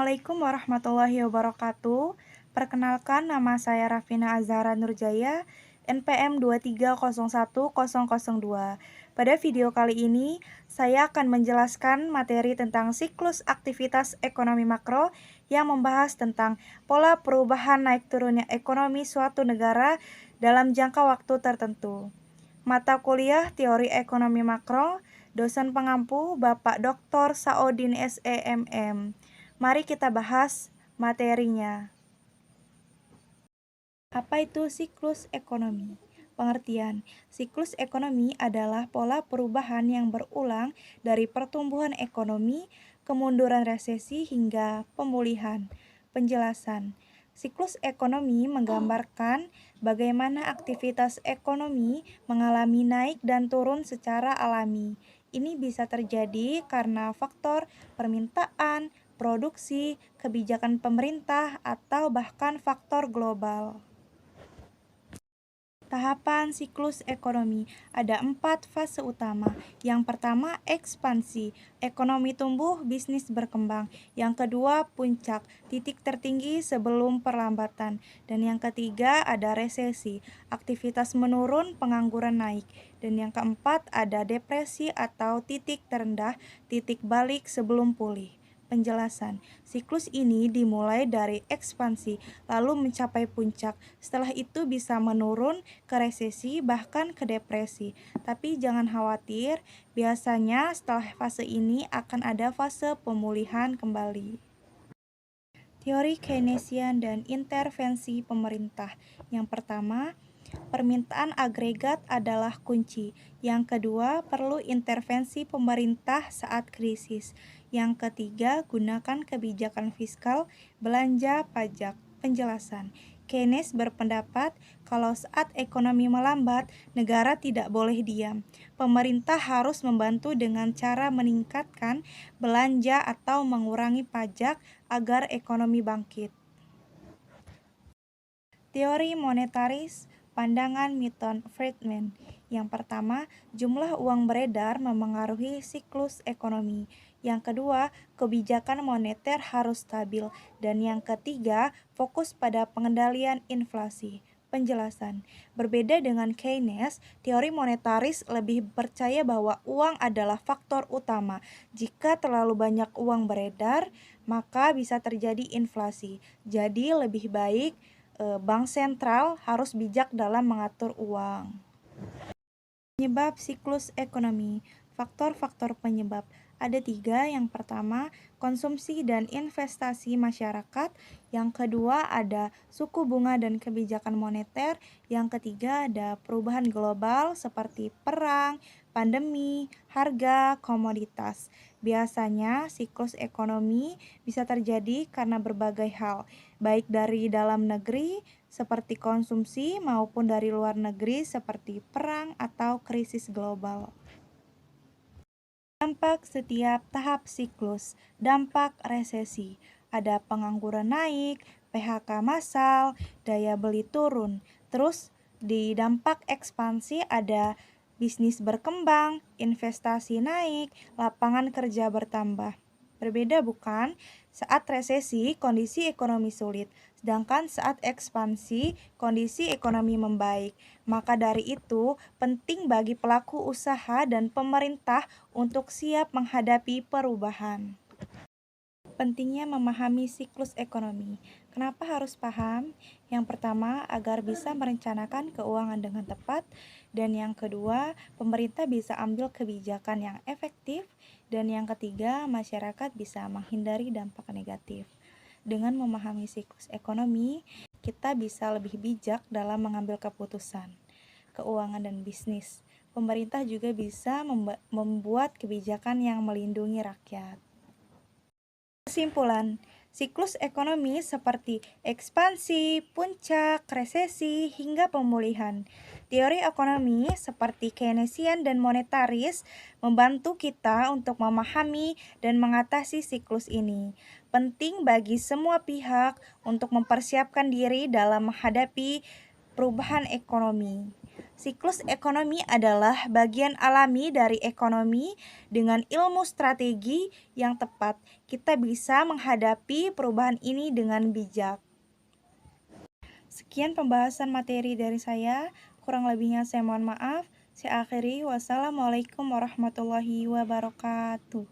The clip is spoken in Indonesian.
Assalamualaikum warahmatullahi wabarakatuh. Perkenalkan, nama saya Rafina Azhara Nurjaya, NPM 2301002. Pada video kali ini, saya akan menjelaskan materi tentang siklus aktivitas ekonomi makro yang membahas tentang pola perubahan naik turunnya ekonomi suatu negara dalam jangka waktu tertentu. Mata kuliah Teori Ekonomi Makro, dosen pengampu Bapak Dr. Saodin SEMM. Mari kita bahas materinya. Apa itu siklus ekonomi? Pengertian, siklus ekonomi adalah pola perubahan yang berulang dari pertumbuhan ekonomi, kemunduran resesi hingga pemulihan. Penjelasan, siklus ekonomi menggambarkan bagaimana aktivitas ekonomi mengalami naik dan turun secara alami. Ini bisa terjadi karena faktor permintaan, produksi, kebijakan pemerintah, atau bahkan faktor global. Tahapan siklus ekonomi ada 4 fase utama. Yang pertama, ekspansi, ekonomi tumbuh, bisnis berkembang. Yang kedua, puncak, titik tertinggi sebelum perlambatan. Dan yang ketiga, ada resesi, aktivitas menurun, pengangguran naik. Dan yang keempat, ada depresi atau titik terendah, titik balik sebelum pulih. Penjelasan, siklus ini dimulai dari ekspansi, lalu mencapai puncak. Setelah itu bisa menurun ke resesi, bahkan ke depresi. Tapi jangan khawatir, biasanya setelah fase ini akan ada fase pemulihan kembali. Teori Keynesian dan intervensi pemerintah. Yang pertama, permintaan agregat adalah kunci. Yang kedua, perlu intervensi pemerintah saat krisis. Yang ketiga, gunakan kebijakan fiskal, belanja, pajak. Penjelasan, Keynes berpendapat kalau saat ekonomi melambat, negara tidak boleh diam. Pemerintah harus membantu dengan cara meningkatkan belanja atau mengurangi pajak agar ekonomi bangkit. Teori monetaris, pandangan Milton Friedman. Yang pertama, jumlah uang beredar memengaruhi siklus ekonomi. Yang kedua, kebijakan moneter harus stabil. Dan yang ketiga, fokus pada pengendalian inflasi. Penjelasan, berbeda dengan Keynes, teori monetaris lebih percaya bahwa uang adalah faktor utama. Jika terlalu banyak uang beredar, maka bisa terjadi inflasi. Jadi lebih baik bank sentral harus bijak dalam mengatur uang. Penyebab siklus ekonomi. Faktor-faktor penyebab ada 3. Yang pertama, konsumsi dan investasi masyarakat. Yang kedua, ada suku bunga dan kebijakan moneter. Yang ketiga, ada perubahan global seperti perang, pandemi, harga, komoditas. Biasanya siklus ekonomi bisa terjadi karena berbagai hal, baik dari dalam negeri seperti konsumsi maupun dari luar negeri seperti perang atau krisis global. Dampak setiap tahap siklus. Dampak resesi. Ada pengangguran naik, PHK massal, daya beli turun. Terus di dampak ekspansi ada bisnis berkembang, investasi naik, lapangan kerja bertambah. Berbeda bukan? Saat resesi, kondisi ekonomi sulit. Sedangkan saat ekspansi, kondisi ekonomi membaik. Maka dari itu, penting bagi pelaku usaha dan pemerintah untuk siap menghadapi perubahan. Pentingnya memahami siklus ekonomi. Kenapa harus paham? Yang pertama, agar bisa merencanakan keuangan dengan tepat. Dan yang kedua, pemerintah bisa ambil kebijakan yang efektif. Dan yang ketiga, masyarakat bisa menghindari dampak negatif. Dengan memahami siklus ekonomi, kita bisa lebih bijak dalam mengambil keputusan keuangan dan bisnis. Pemerintah juga bisa membuat kebijakan yang melindungi rakyat. Kesimpulan, siklus ekonomi seperti ekspansi, puncak, resesi, hingga pemulihan. Teori ekonomi seperti Keynesian dan monetaris membantu kita untuk memahami dan mengatasi siklus ini. Penting bagi semua pihak untuk mempersiapkan diri dalam menghadapi perubahan ekonomi. Siklus ekonomi adalah bagian alami dari ekonomi. Dengan ilmu strategi yang tepat, kita bisa menghadapi perubahan ini dengan bijak. Sekian pembahasan materi dari saya, kurang lebihnya saya mohon maaf. Saya akhiri, wassalamualaikum warahmatullahi wabarakatuh.